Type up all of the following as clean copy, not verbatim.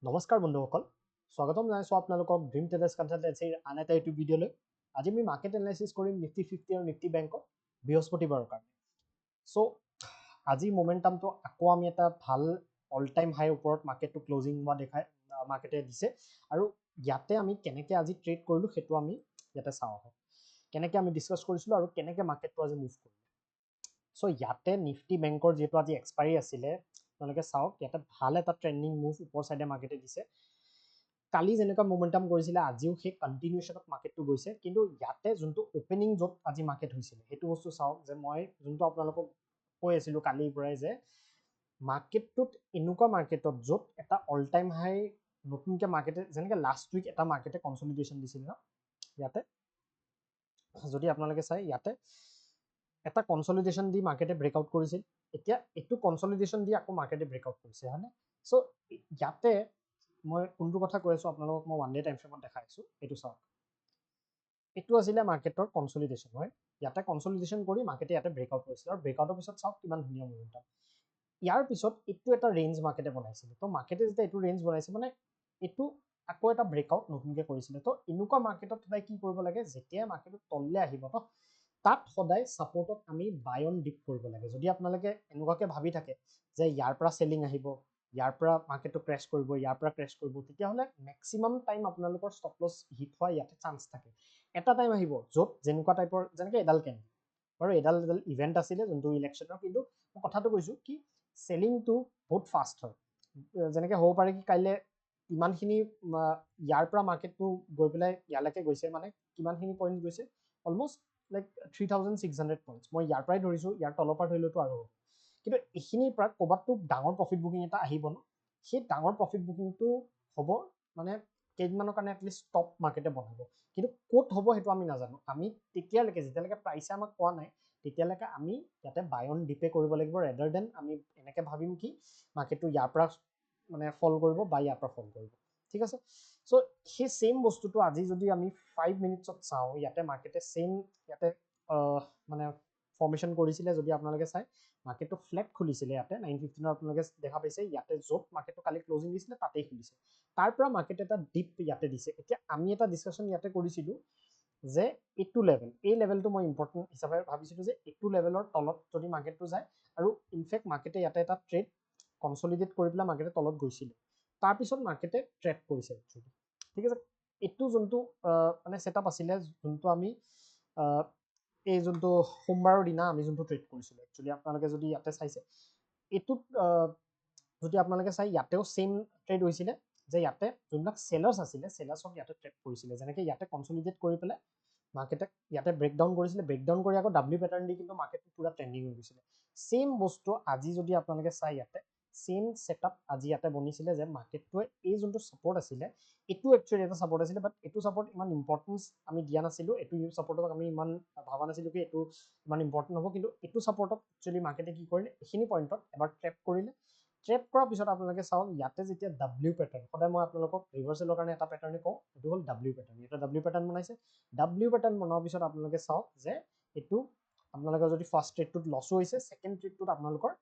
নমস্কাৰ বন্ধুসকল স্বাগতম জনাইছো আপোনালোকক ড্ৰিম ট্ৰেডাৰ্ছ কনসালটেন্সিৰ আন এটা ইউটিউব ভিডিঅ'লৈ আজি আমি মাৰ্কেট এনালাইচিছ কৰিম নিফটি 50 আৰু নিফটি বেংকৰ বৃহস্পতিবাৰৰ কাৰণে সো আজি মোমেন্টামটো আকৌ আমি এটা ভাল অল টাইম হাই ওপৰত মাৰ্কেটটো ক্লোজিং হোৱা দেখাই মাৰ্কেটে দিছে আৰু ইয়াতে আমি কেনেকৈ আজি ট্ৰেড কৰিলো সেইটো আমি ইয়াতে চাওঁ কেনেকৈ আমি ডিসকাস কৰিছিলো আৰু কেনেকৈ মাৰ্কেটটো আজি মুভ কৰিলে সো ইয়াতে নিফটি বেংকৰ যেটো আজি এক্সপায়াৰি আছিলে আপোনালোকে চাওক ইয়াতে ভাল এটা ট্ৰেন্ডিং মুভ ওপৰ সাইডে মাৰ্কেটে দিছে কালি যেনেকুৱা মোমেন্টাম কৰিছিলে আজিও সেই কন্টিনিউয়েশনত মাৰ্কেটটো গৈছে কিন্তু ইয়াতে যোনটো ওপেনিং যত আজি মাৰ্কেট হৈছিল হেতু বস্তু চাওক যে মই যোনটো আপোনালোকক কৈ আছিলো কালিৰ পৰাই যে মাৰ্কেটটোত এনেকুৱা মাৰ্কেটত যত এটা অল টাইম হাই নতুনকে মাৰ্কেটে যেনেকৈ লাষ্ট উইক এটা মাৰ্কেটে কনসলিডেশন দিছিল না ইয়াতে যদি আপোনালোকে চাই ইয়াতে এটা কনসলিডেশন দি মাৰ্কেটে ব্ৰেকআউট কৰিছিল এতিয়া এটো কনসলিডেশন দি আকৌ মাৰ্কেটে ব্ৰেকআউট কৰিছে হয়নে সো ইয়াতে মই কোনটো কথা কৈ আছো আপোনালোকক মই ওৱান ডে টাইম ফ্ৰেমত দেখাইছো এটো চাওক এটো আছিলে মাৰ্কেটৰ কনসলিডেশন হয় ইয়াতে কনসলিডেশন কৰি মাৰ্কেটে ইয়াতে ব্ৰেকআউট কৰিছিল আৰু ব্ৰেকআউটৰ পিছত চাওক কিমান ধুনীয়া মোমেন্টাম ইয়াৰ পিছত এটো এটা ৰেঞ্জ মাৰ্কেটে বনাইছিল তো মাৰ্কেটে যেতিয়া এটো ৰেঞ্জ বনাইছে মানে এটো আকৌ এটা ব্ৰেকআউট নতুনকে কৰিছিল তো এনেকুৱা মাৰ্কেটত সদায় কি কৰিব লাগে যেতিয়া মাৰ্কেটটো তললে আহিব তো তাত সদায় সাপোৰ্টত আমি বাই অন ডিপ কৰিব লাগে যদি আপোনালোকে এনেকুৱাকে ভাবি থাকে যে ইয়াৰ পৰা সেলিং আহিব ইয়াৰ পৰা মাৰ্কেটটো ক্ৰেশ কৰিব ইয়াৰ পৰা ক্ৰেশ কৰিব তেতিয়া হলে ম্যাক্সিমাম টাইম আপোনালোকৰ ষ্টপ লছ হিট হোৱা ইয়াতে চান্স থাকে এটা টাইম আহিব যত যেনেকুৱা টাইপৰ যেনেকৈ এডাল কেন আৰু এডাল ইভেন্ট আছিলে যোনটো ইলেকশনৰ কিন্তু মই কথাটো কৈছো কি সেলিংটো বহুত ফাষ্ট হয় যেনেকৈ হ'ব পাৰে কি কাইলে ইমানখিনি ইয়াৰ পৰা মাৰ্কেটটো গৈ পেলাই ইয়ালৈকে গৈছে মানে কিমানখিনি পইণ্ট গৈছে অলমোষ্ট লাইক 3600 পইণ্টছ মই ইয়াৰ পৰাই ধৰিছো ইয়াৰ তলৰ পৰা ধৰিলেতো আৰু কিন্তু এইখিনিৰ পৰা ক'বাতটো ডাঙৰ প্ৰফিট বুকিং এটা আহিব ন সেই ডাঙৰ প্ৰফিট বুকিংটো হ'ব মানে কেইদিনমানৰ কাৰণে এটলিষ্ট টপ মাৰ্কেটে বনাব কিন্তু ক'ত হ'ব সেইটো আমি নাজানো আমি তেতিয়ালৈকে যেতিয়ালৈকে প্ৰাইচে আমাক কোৱা নাই তেতিয়ালৈকে আমি ইয়াতে বাই অন ডিপে কৰিব লাগিব ৰেডাৰ দেন আমি এনেকে ভাবিম কি মাৰ্কেটটো ইয়াৰ পৰা মানে ফল কৰিব বা ইয়াৰ পৰা ফল কৰিব ঠিক আছে সো সেই সেম বস্তুটো আজি যদি আমি 5 মিনিটছত চাওঁ ইয়াতে মাৰ্কেটে সেম ইয়াতে মানে ফৰ্মেশন কৰিছিলে যদি আপোনালোকে চাই মাৰ্কেটটো ফ্লেট খুলিছিলে ইয়াতে 915 আপোনালোকে দেখা পাইছে ইয়াতে যত মাৰ্কেটটো কালি ক্লোজিং দিছিলে তাতেই খুলিছে তাৰ পৰা মাৰ্কেট এটা ডিপ ইয়াতে দিছে এতিয়া আমি এটা ডিসকাশন ইয়াতে কৰিছিলো যে এটো লেভেল এই লেভেলটো মই ইম্পৰ্টেন্ট হিচাপে ভাবিছিলো যে এটো লেভেলৰ তলত যদি মাৰ্কেটটো যায় আৰু ইনফেক্ট মাৰ্কেটে ইয়াতে এটা ট্ৰেড কনসলিডেট কৰি পেলাই মাৰ্কেটে তলত গৈছিল তাৰ পিছত মাৰ্কেটে ট্ৰেড কৰিছে ঠিক আছে এটো যোনটো মানে সেটআপ আছিলে যোনটো আমি এই যোনটো সোমবাৰৰ দিনা আমি যোনটো ট্ৰেড কৰিছিলো একচুয়ালি আপোনালোকে যদি ইয়াতে চাইছে এটো যদি আপোনালোকে চাই ইয়াতেও সেম ট্ৰেড হৈছিলে যে ইয়াতে যোনবিলাক সেলাৰ্স আছিলে সেলাৰ্সক ইয়াতে ট্ৰেড কৰিছিলে যেনেকৈ ইয়াতে কনসলিডেট কৰি পেলাই মাৰ্কেটে ইয়াতে ব্ৰেকডাউন কৰিছিলে ব্ৰেকডাউন কৰি আকৌ ডাব্লিউ প্যাটাৰ্ন দি কিন্তু মাৰ্কেটটো পুৰা ট্ৰেন্ডিং হৈ গৈছিলে সেম বস্তু আজি যদি আপোনালোকে চাই ইয়াতে সেম সেটআপ আজি ইয়াতে বনিছিলে যে মাৰ্কেটটোৱে এই যোনটো সাপোৰ্ট আছিলে এটো একচুয়ালি এটা সাপোৰ্ট আছিলে বাট এটো সাপোৰ্ট ইমান ইম্পৰ্টেন্স আমি দিয়া নাছিলো এটো সাপোৰ্টক আমি ইমান ভাবা নাছিলো কি এটো ইমান ইম্পৰ্টেন্ট হ'ব কিন্তু এটো সাপোৰ্টক একচুয়ালি মাৰ্কেটে কি কৰিলে এখিনি পইণ্টত এবাৰ ট্ৰেপ কৰিলে ট্ৰেপ কৰাৰ পিছত আপোনালোকে চাওক ইয়াতে যেতিয়া ডাব্লিউ প্যাটাৰ্ন সদায় মই আপোনালোকক ৰিভাৰ্সেলৰ কাৰণে এটা প্যাটাৰ্নে কওঁ এটো হ'ল ডাব্লিউ প্যাটাৰ্ন এটা ডাব্লিউ প্যাটাৰ্ন বনাইছে ডাব্লিউ প্যাটাৰ্ন বনোৱাৰ পিছত আপোনালোকে চাওক যে এটো আপোনালোকৰ যদি ফাৰ্স্ট ট্ৰেডটোত লছো হৈছে সেকেন্ড ট্ৰেডটোত আপোনালোকৰ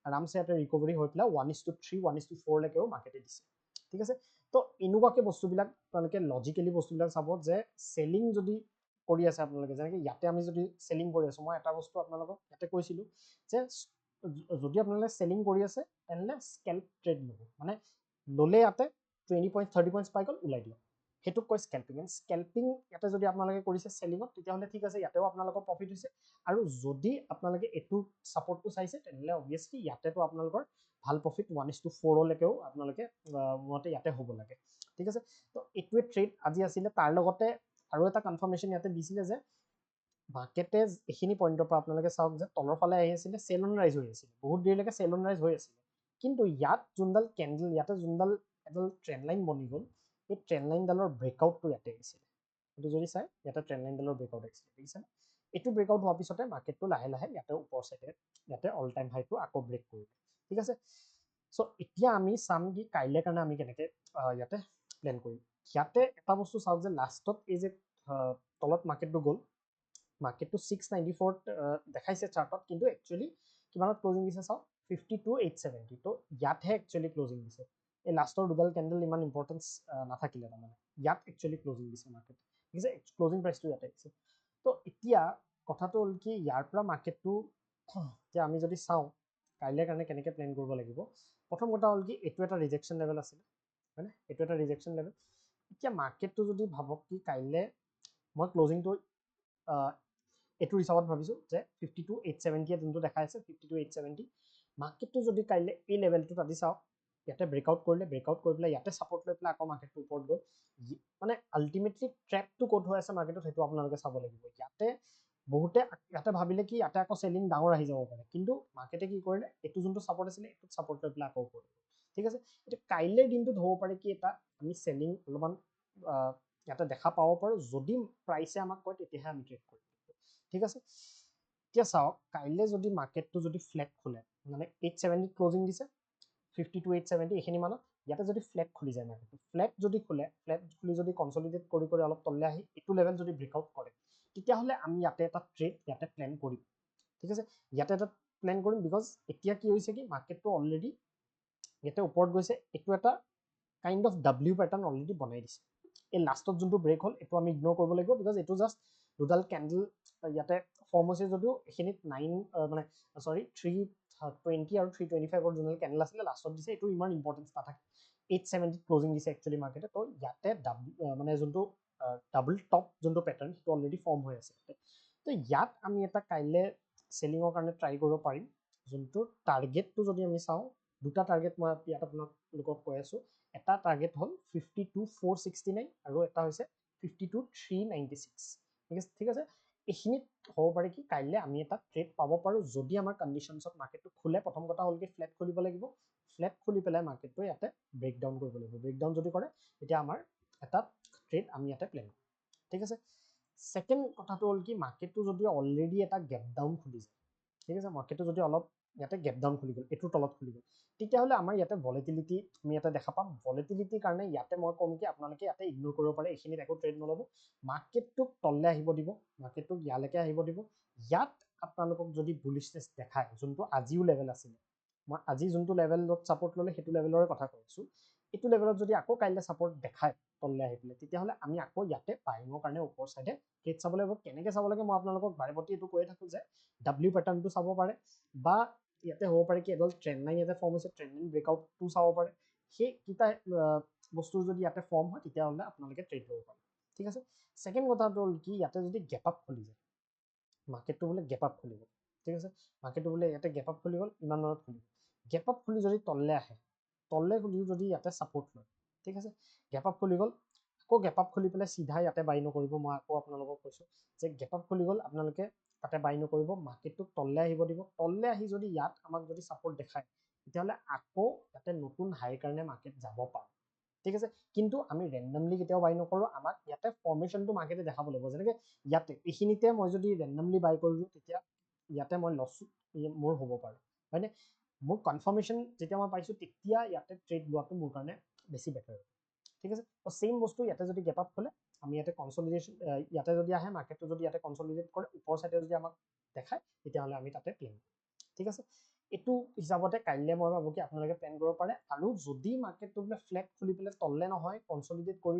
আৰামছে এটা ৰিকভাৰি হৈ পেলাই 1:3 1:4 লৈকেও মাৰ্কেটে দিছে ঠিক আছে তো এনেকুৱাকে বস্তুবিলাক আপোনালোকে লজিকেলি বস্তুবিলাক চাব যে সেলিং যদি কৰি আছে আপোনালোকে যেনেকৈ ইয়াতে আমি যদি সেলিং কৰি আছো মই এটা বস্তু আপোনালোকক ইয়াতে কৈছিলো যে যদি আপোনালোকে সেলিং কৰি আছে তেনলে স্কেল্প ট্ৰেড লব মানে ললে ইয়াতে 20 পইণ্ট 30 পইণ্টছ পাই গল উলাই দিয়ক হেতুক কয় স্কেল্পিং এণ্ড স্কেল্পিং ইয়াতে যদি আপোনালোকে কৰিছে সেলিংত তেতিয়াহলে ঠিক আছে ইয়াতেও আপোনালোকৰ প্ৰফিট হৈছে আৰু যদি আপোনালোকে এটো সাপোৰ্টটো চাইছে তেনলে অবভিয়াসলি ইয়াতেটো আপোনালোকৰ ভাল প্ৰফিট 1:4 লৈকেও আপোনালোকে মতে ইয়াতে হ'ব লাগে ঠিক আছে তো এটোৱে ট্ৰেড আজি আছিলে তাৰ লগতে আৰু এটা কনফাৰ্মেশন ইয়াতে দিছিলে যে মাৰ্কেটে এখিনি পইণ্টৰ পৰা আপোনালোকে চাওক যে তলৰ ফালে আহি আছিল সেল অন ৰাইজ হৈ আছিল বহুত দেৰিলৈকে সেল অন ৰাইজ হৈ আছিল কিন্তু ইয়াত যোনডাল ক্যান্ডেল ইয়াতে যোনডাল এডাল ট্ৰেন্ড লাইন বনি গল এই ট্ৰেন্ড লাইনডালৰ ব্ৰেকআউটটো ইয়াতে আহিছিল এটো যদি চাই ইয়াতে ট্ৰেন্ড লাইনডালৰ ব্ৰেকআউট আহিছিল দেখিছে এটো ব্ৰেকআউট হোৱাৰ পিছতে মাৰ্কেটটো লাহে লাহে ইয়াতে ওপৰ সাইডে ইয়াতে অল টাইম হাইটো আকৌ ব্ৰেক কৰিলে ঠিক আছে সো এতিয়া আমি চাম কি কাইলে কাৰণে আমি কেনেকে ইয়াতে প্ল্যান কৰিম ইয়াতে এটা বস্তু চাওক যে লাষ্টত এই যে তলত মাৰ্কেটটো গল মাৰ্কেটটো 694 দেখাইছে চাৰ্টত কিন্তু একচুয়ালি কিমানত ক্লোজিং দিছে চাওক 52870 তো ইয়াতহে একচুয়ালি ক্লোজিং দিছে এই লাষ্টৰ দুডাল কেণ্ডেল ইমান ইম্পৰ্টেঞ্চ নাথাকিলে তাৰমানে ইয়াত একচুৱেলি ক্লজিং দিছে মাৰ্কেট ঠিক আছে ক্লজিং প্ৰাইচটো ইয়াতে দিছে তো এতিয়া কথাটো হ'ল কি ইয়াৰ পৰা মাৰ্কেটটো এতিয়া আমি যদি চাওঁ কাইলৈ কাৰণে কেনেকৈ প্লেন কৰিব লাগিব প্ৰথম কথা হ'ল কি এইটো এটা ৰিজেকশ্যন লেভেল আছিলে হয়নে এইটো এটা ৰিজেকশ্যন লেভেল এতিয়া মাৰ্কেটটো যদি ভাবক কি কাইলৈ মই ক্লজিংটো এইটো হিচাপত ভাবিছোঁ যে 52,870 যোনটো দেখাই আছে 52,870 মাৰ্কেটটো যদি কাইলৈ এই লেভেলটোত আজি চাওক ইয়াতে ব্ৰেকআউট কৰিলে ব্ৰেকআউট কৰি পেলাই ইয়াতে ছাপৰ্ট লৈ পেলাই আকৌ মাৰ্কেটটো ওপৰত গ'ল মানে আল্টিমেটলি ট্ৰেপটো ক'ত হৈ আছে মাৰ্কেটত সেইটো আপোনালোকে চাব লাগিব ইয়াতে বহুতে ইয়াতে ভাবিলে কি ইয়াতে আকৌ চেলিং ডাঙৰ আহি যাব পাৰে কিন্তু মাৰ্কেটে কি কৰিলে এইটো যোনটো ছাপৰ্ট আছিলে এইটোত ছাপৰ্ট লৈ পেলাই আকৌ ওপৰত ঠিক আছে এতিয়া কাইলৈৰ দিনটোত হ'ব পাৰে কি এটা আমি চেলিং অলপমান ইয়াতে দেখা পাব পাৰোঁ যদি প্ৰাইচে আমাক কয় তেতিয়াহে আমি ট্ৰেড কৰিম ঠিক আছে এতিয়া চাওক কাইলৈ যদি মাৰ্কেটটো যদি ফ্লেট খোলে মানে 870 ক্লজিং দিছে 52,870 এইখিনি মানত ইয়াতে যদি ফ্লেট খুলি যায় মাৰ্কেটটো ফ্লেট যদি খোলে ফ্লেট খুলি যদি কনচলিডেট কৰি অলপ তললৈ আহি এইটো লেভেল যদি ব্ৰেকআউট কৰে তেতিয়াহ'লে আমি ইয়াতে এটা ট্ৰেড ইয়াতে প্লেন কৰিম ঠিক আছে ইয়াতে এটা প্লেন কৰিম বিকজ এতিয়া কি হৈছে কি মাৰ্কেটটো অলৰেডি ইয়াতে ওপৰত গৈছে এইটো এটা kind of W pattern already বনাই দিছে এই লাষ্টত যোনটো ব্ৰেক হ'ল এইটো আমি ইগন'ৰ কৰিব লাগিব বিকজ এইটো জাষ্ট দুডাল কেণ্ডেল ইয়াতে ফৰ্ম হৈছে যদিও এইখিনিত 9 মানে চৰি 320 আৰু 325 যোনডাল কেণ্ডেল আছিলে লাষ্টত দিছে এইটো ইমান ইম্পৰ্টেঞ্চ নাথাকে 870 ক্লজিং দিছে একচুৱেলি মাৰ্কেটে তো ইয়াতে মানে যোনটো ডাবল টপ যোনটো পেটাৰ্ণ সেইটো অলৰেডি ফৰ্ম হৈ আছে তো ইয়াত আমি এটা কাইলৈ চেলিঙৰ কাৰণে ট্ৰাই কৰিব পাৰিম যোনটো টাৰ্গেটটো যদি আমি চাওঁ দুটা টাৰ্গেট মই ইয়াত আপোনালোকক কৈ আছোঁ এটা টাৰ্গেট হ'ল 52,469 আৰু এটা হৈছে 52,396 ঠিক আছে এইখিনিত হ'ব পাৰে কি কাইলৈ আমি এটা ট্ৰেড পাব পাৰোঁ যদি আমাৰ কণ্ডিশ্যনছত মাৰ্কেটটো খোলে প্ৰথম কথা হ'ল কি ফ্লেট খুলিব লাগিব ফ্লেট খুলি পেলাই মাৰ্কেটটো ইয়াতে ব্ৰেকডাউন কৰিব লাগিব ব্ৰেকডাউন যদি কৰে তেতিয়া আমাৰ এটা ট্ৰেড আমি ইয়াতে প্লেন কৰিম ঠিক আছে ছেকেণ্ড কথাটো হ'ল কি মাৰ্কেটটো যদি অলৰেডি এটা গেপ ডাউন খুলি যায় ঠিক আছে মাৰ্কেটটো যদি অলপ ইয়াতে গেপ ডাউন খুলি গ'ল এইটোৰ তলত খুলি গ'ল তেতিয়াহ'লে আমাৰ ইয়াতে ভলেটিলিটি আমি ইয়াতে দেখা পাম ভলেটিলিটিৰ কাৰণে ইয়াতে মই ক'ম কি আপোনালোকে ইয়াতে ইগন'ৰ কৰিব পাৰে এইখিনিত একো ট্ৰেড নল'ব মাৰ্কেটটোক তললৈ আহিব দিব মাৰ্কেটটোক ইয়ালৈকে আহিব দিব ইয়াত আপোনালোকক যদি বুলিছনেছ দেখায় যোনটো আজিও লেভেল আছিলে মই আজি যোনটো লেভেলত ছাপৰ্ট ল'লে সেইটো লেভেলৰে কথা কৈছোঁ এইটো লেভেলত যদি আকৌ কাইলৈ ছাপৰ্ট দেখায় তললৈ আহি পেলাই তেতিয়াহ'লে আমি আকৌ ইয়াতে বাইঙৰ কাৰণে ওপৰ চাইডে ট্ৰেড চাব লাগিব কেনেকৈ চাব লাগে মই আপোনালোকক বাৰে প্ৰতি এইটো কৈয়ে থাকোঁ যে ডাব্লিউ পেটাৰ্ণটো চাব পাৰে বা ইয়াতে হ'ব পাৰে কি এডাল ট্ৰেণ্ড লাইন ইয়াতে ফৰ্ম হৈছে ট্ৰেণ্ড লাইন ব্ৰেকআউটটো চাব পাৰে সেইকেইটা বস্তু যদি ইয়াতে ফৰ্ম হয় তেতিয়াহ'লে আপোনালোকে ট্ৰেড ল'ব পাৰে ঠিক আছে ছেকেণ্ড কথাটো হ'ল কি ইয়াতে যদি গেপ আপ খুলি যায় মাৰ্কেটটো বোলে গেপ আপ খুলিব ঠিক আছে মাৰ্কেটটো বোলে ইয়াতে গেপ আপ খুলি গ'ল ইমান মানত খুলিব গেপ আপ খুলি যদি তললৈ আহে তললৈ খুলি যদি ইয়াতে ছাপৰ্ট লয় ঠিক আছে গেপ আপ খুলি গ'ল আকৌ গেপ আপ খুলি পেলাই চিধা ইয়াতে বাই নকৰিব মই আকৌ আপোনালোকক কৈছোঁ যে গেপ আপ খুলি গ'ল আপোনালোকে তাতে বাই নকৰিব মাৰ্কেটটোক তললৈ আহিব দিব তললৈ আহি যদি ইয়াত আমাক যদি ছাপৰ্ট দেখায় তেতিয়াহ'লে আকৌ ইয়াতে নতুন হাইৰ কাৰণে মাৰ্কেট যাব পাৰে ঠিক আছে কিন্তু আমি ৰেণ্ডমলি কেতিয়াও বাই নকৰোঁ আমাক ইয়াতে ফৰ্মেশ্যনটো মাৰ্কেটে দেখাব লাগিব যেনেকৈ ইয়াতে এইখিনিতে মই যদি ৰেণ্ডমলি বাই কৰিলোঁ তেতিয়া ইয়াতে মই লছ মোৰ হ'ব পাৰে হয়নে মোৰ কনফাৰ্মেশ্যন যেতিয়া মই পাইছোঁ তেতিয়া ইয়াতে ট্ৰেড লোৱাটো মোৰ কাৰণে বেছি বেটাৰ ঠিক আছে তো ছেইম বস্তু ইয়াতে যদি গেপ আপ খোলে আমি ইয়াতে কনচলিডেশ্যন ইয়াতে যদি আহে মাৰ্কেটটো যদি ইয়াতে কনচলিডেট কৰে ওপৰ চাইডে যদি আমাক দেখায় তেতিয়াহ'লে আমি তাতে প্লেন ঠিক আছে এইটো হিচাপতে কাইলৈ মই ভাবোঁ কি আপোনালোকে প্লেন কৰিব পাৰে আৰু যদি মাৰ্কেটটো বোলে ফ্লেট খুলি পেলাই তললে নহয় কনচলিডেট কৰি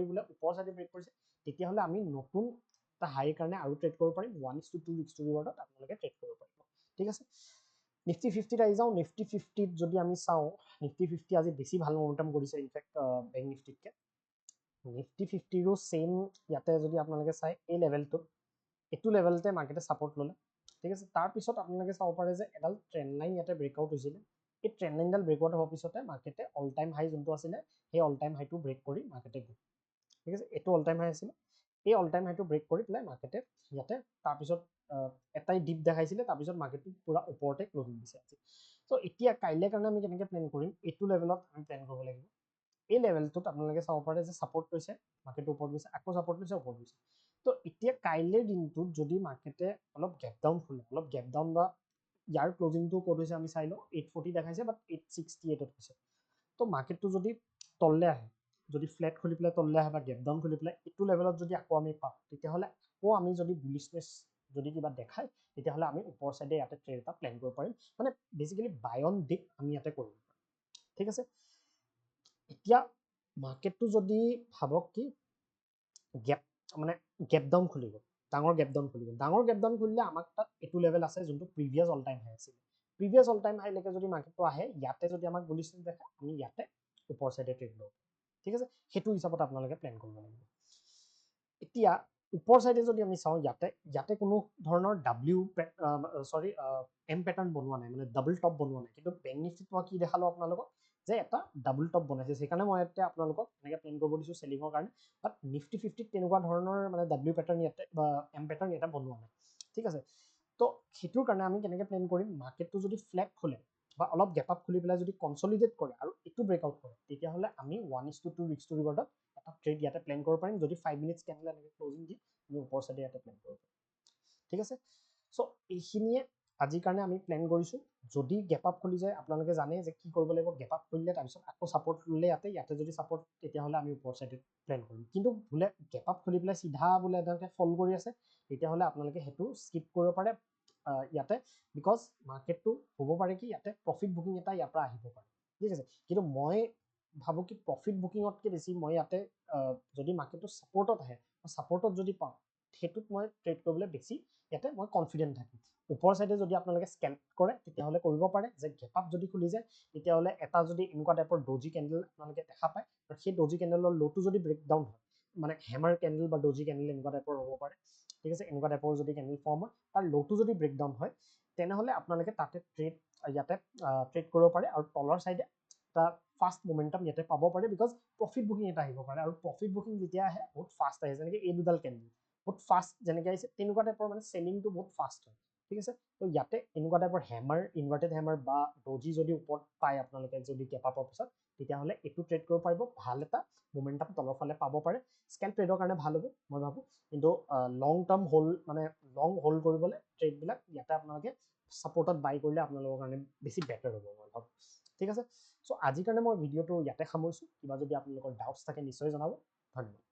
বোলে ওপৰ চাইডে ব্ৰেক কৰিছে তেতিয়াহ'লে আমি নতুন এটা হাইৰ কাৰণে আৰু ট্ৰেড কৰিব পাৰিম 1:2 ৰিস্ক টু ৰিৱাৰ্ডত আপোনালোকে ট্ৰেড কৰিব পাৰিব ঠিক আছে নিফটি 50 আহি যাওঁ নিফটি 50 যদি আমি চাওঁ নিফটি 50 আজি বেছি ভাল মমেণ্টাম কৰিছে ইনফেক্ট বেংক নিফটিতকৈ নিফটি 50ৰো ছেইম ইয়াতে যদি আপোনালোকে চায় এই লেভেলটোত এইটো লেভেলতে মাৰ্কেটে ছাপৰ্ট ল'লে ঠিক আছে তাৰপিছত আপোনালোকে চাব পাৰে যে এডাল ট্ৰেণ্ড লাইন ইয়াতে ব্ৰেকআউট হৈছিলে এই ট্ৰেণ্ড লাইনডাল ব্ৰেকআউট হোৱাৰ পিছতে মাৰ্কেটে অল টাইম হাই যোনটো আছিলে সেই অল টাইম হাইটো ব্ৰেক কৰি মাৰ্কেটে গ'ল ঠিক আছে এইটো অল টাইম হাই আছিলে এই অল টাইম হাইটো ব্ৰেক কৰি পেলাই মাৰ্কেটে ইয়াতে তাৰপিছত এটাই ডিপ দেখাইছিলে তাৰপিছত মাৰ্কেটটো পূৰা ওপৰতে ক্লজিং দিছে আজি চ' এতিয়া কাইলৈ কাৰণে আমি কেনেকৈ প্লেন কৰিম এইটো লেভেলত আমি প্লেন কৰিব লাগিব এই লেভেলটোত আপোনালোকে চাব পাৰে যে ছাপৰ্ট লৈছে মাৰ্কেটটো ওপৰত গৈছে আকৌ ছাপৰ্ট লৈছে ওপৰত গৈছে তো এতিয়া কাইলৈৰ দিনটোত যদি মাৰ্কেটে অলপ গেপ ডাউন খোলে অলপ গেপ ডাউন বা ইয়াৰ ক্লজিংটো ক'ত হৈছে আমি চাই লওঁ 840 দেখাইছে বাট 868 হৈছে তো মাৰ্কেটটো যদি তললৈ আহে যদি ফ্লেট খুলি পেলাই তললৈ আহে বা গেপ ডাউন খুলি পেলাই এইটো লেভেলত যদি আকৌ আমি পাওঁ তেতিয়াহ'লে আকৌ আমি যদি বুলিছনেছ যদি কিবা দেখায় তেতিয়াহ'লে আমি ওপৰ চাইডে ইয়াতে ট্ৰেড এটা প্লেন কৰিব পাৰিম মানে বেচিকেলি বাই অন ডিপ আমি ইয়াতে কৰিব পাৰিম ঠিক আছে এতিয়া মাৰ্কেটটো যদি ভাবক কি গেপ মানে গেপ ডাউন খুলি গ'ল, ডাঙৰ গেপ ডাউন খুলি গ'ল, ডাঙৰ গেপ ডাউন খুলিলে আমাক তাত এইটো লেভেল আছে যোনটো প্ৰিভিয়াছ অল টাইম হাই আছিল। প্ৰিভিয়াছ অল টাইম হাইলৈকে যদি মাৰ্কেটটো আহে, ইয়াতে যদি আমাক বুলিছ দেখায়, আমি ইয়াতে ওপৰ চাইডে ট্ৰেড লওঁ। ঠিক আছে, সেইটো হিচাপত আপোনালোকে প্লেন কৰিব লাগিব। এতিয়া ওপৰ চাইডে যদি আমি চাওঁ, ইয়াতে কোনো ধৰণৰ এম পেটাৰ্ণ বনোৱা নাই, মানে ডাবল টপ বনোৱা নাই। কিন্তু বেংক নিফ্টিত মই কি দেখালো আপোনালোকক, যে এটা ডাবল টপ বনাইছে। সেইকাৰণে মই ইয়াতে আপোনালোকক এনেকৈ প্লেন কৰিব দিছোঁ চেলিঙৰ কাৰণে। বাট নিফটি 50ত তেনেকুৱা ধৰণৰ মানে ডাব্লিউ পেটাৰ্ণ ইয়াতে বা এম পেটাৰ্ণ ইয়াতে বনোৱা নাই। ঠিক আছে, তো সেইটোৰ কাৰণে আমি কেনেকৈ প্লেন কৰিম, মাৰ্কেটটো যদি ফ্লেট খোলে বা অলপ গেপ আপ খুলি পেলাই যদি কনচলিডেট কৰে আৰু এইটো ব্ৰেকআউট কৰে, তেতিয়াহ'লে আমি 1:2 ৰিস্ক টু ৰিৱাৰ্ডত এটা ট্ৰেড ইয়াতে প্লেন কৰিব পাৰিম। যদি 5 মিনিটছ কেণ্ডেল এনেকৈ ক্লজিং দি আমি ওপৰ চাইডে ইয়াতে প্লেন কৰিব পাৰিম। ঠিক আছে, চ' এইখিনিয়ে আজিৰ কাৰণে আমি প্লেন কৰিছোঁ। যদি গেপ আপ খুলি যায়, আপোনালোকে জানে যে কি কৰিব লাগিব। গেপ আপ খুলিলে তাৰপিছত আকৌ ছাপৰ্ট ল'লে ইয়াতে যদি ছাপৰ্ট, তেতিয়াহ'লে আমি ওপৰ চাইডে প্লেন কৰিম। কিন্তু বোলে গেপ আপ খুলি পেলাই চিধা বোলে এনেকৈ ফল কৰি আছে, তেতিয়াহ'লে আপোনালোকে সেইটো স্কিপ কৰিব পাৰে ইয়াতে, বিকজ মাৰ্কেটটো হ'ব পাৰে কি ইয়াতে প্ৰফিট বুকিং এটা ইয়াৰ পৰা আহিব পাৰে। ঠিক আছে, কিন্তু মই ভাবোঁ কি প্ৰফিট বুকিঙতকৈ বেছি মই ইয়াতে যদি মাৰ্কেটটো ছাপৰ্টত আহে, ছাপৰ্টত যদি পাওঁ, সেইটোত মই ট্ৰেড কৰিবলৈ বেছি ইয়াতে মই কনফিডেণ্ট থাকিম। ওপৰ চাইডে যদি আপোনালোকে স্কেল্প কৰে, তেতিয়াহ'লে কৰিব পাৰে যে গেপ আপ যদি খুলি যায়, তেতিয়াহ'লে এটা যদি এনেকুৱা টাইপৰ ডজি কেণ্ডেল আপোনালোকে দেখা পায়, আৰু সেই ডজি কেণ্ডেলৰ ল'টো যদি ব্ৰেক ডাউন হয়, মানে হেমাৰ কেণ্ডেল বা ডজি কেণ্ডেল এনেকুৱা টাইপৰ হ'ব পাৰে। ঠিক আছে, এনেকুৱা টাইপৰ যদি কেণ্ডেল ফৰ্ম হয়, তাৰ ল'টো যদি ব্ৰেক ডাউন হয়, তেনেহ'লে আপোনালোকে তাতে ইয়াতে ট্ৰেড কৰিব পাৰে। আৰু তলৰ চাইডে এটা ফাষ্ট মোমেণ্টাম ইয়াতে পাব পাৰে, বিকজ প্ৰফিট বুকিং এটা আহিব পাৰে। আৰু প্ৰফিট বুকিং যেতিয়া আহে বহুত ফাষ্ট আহে, যেনেকৈ এই দুডাল কেণ্ডেল বহুত ফাষ্ট যেনেকৈ আহিছে, তেনেকুৱা টাইপৰ মানে চেলিংটো বহুত ফাষ্ট হয়। ঠিক আছে, তো ইয়াতে এনেকুৱা টাইপৰ হেমাৰ, ইনভাৰ্টেড হেমাৰ বা ডজি যদি ওপৰত পায় আপোনালোকে যদি গেপ আপৰ পিছত, তেতিয়াহ'লে এইটো ট্ৰেড কৰিব পাৰিব। ভাল এটা মোমেণ্টাম তলৰ ফালে পাব পাৰে। স্কেল্প ট্ৰেডৰ কাৰণে ভাল হ'ব মই ভাবোঁ। কিন্তু লং টাৰ্ম মানে লং হোল্ড কৰিবলৈ ট্ৰেডবিলাক ইয়াতে আপোনালোকে ছাপৰ্টত বাই কৰিলে আপোনালোকৰ কাৰণে বেছি বেটাৰ হ'ব মই ভাবোঁ। ঠিক আছে, চ' আজিৰ কাৰণে মই ভিডিঅ'টো ইয়াতে সামৰিছোঁ। কিবা যদি আপোনালোকৰ ডাউটছ থাকে নিশ্চয় জনাব। ধন্যবাদ।